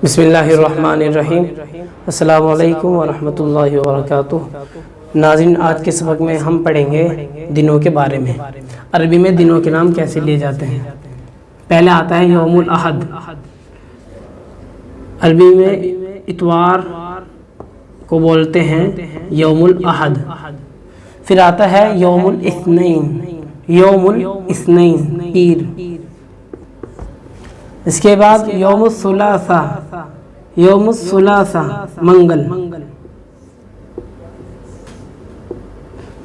बिस्मिल्लाहिर्रहमानिर्रहीम। अस्सलामु अलैकुम वरहमतुल्लाहि वबरकातुहू। नाज़रीन, आज के सबक में हम पढ़ेंगे दिनों के बारे में। अरबी में दिनों के नाम कैसे लिए जाते हैं। पहले आता है यौमुल अहद। अरबी में इतवार को बोलते हैं यौमुल अहद। फिर आता है यौमुल इस्नैन, यौमुल इस्नैन पीर। इसके बाद यौमुस सुलासा, यौमुस सुलासा मंगल,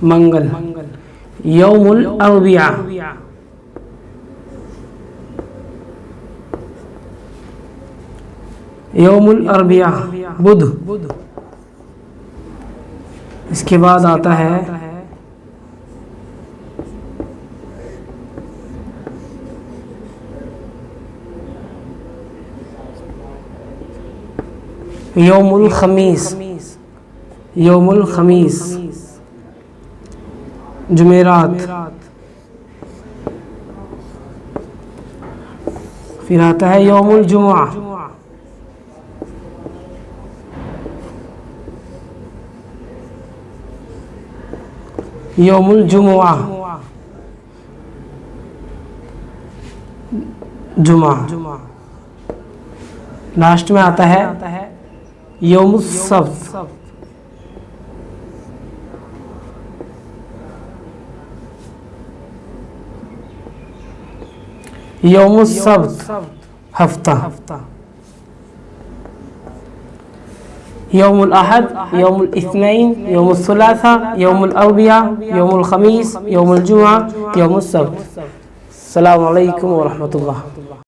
मंगल। यौमुल अरबिया, यौमुल अरबिया बुध। इसके बाद आता है यौमुल खमीस, यौमुल खमीस जुमेरात। फिर आता है यौमुल जुमुआ, यौमुल जुमुआ जुमा। लास्ट में आता है यौमुस सब्त, यौमुस सब्त हफ्ता। यौमुल अहद, यौमुल इस्नैन, यौमुस सुलासा, यौमुल अरबिया, यौमुल खमीस, यौमुल जुमा, यौमुस सब्त। अस्सलामु अलैकुम वरहमतुल्लाह।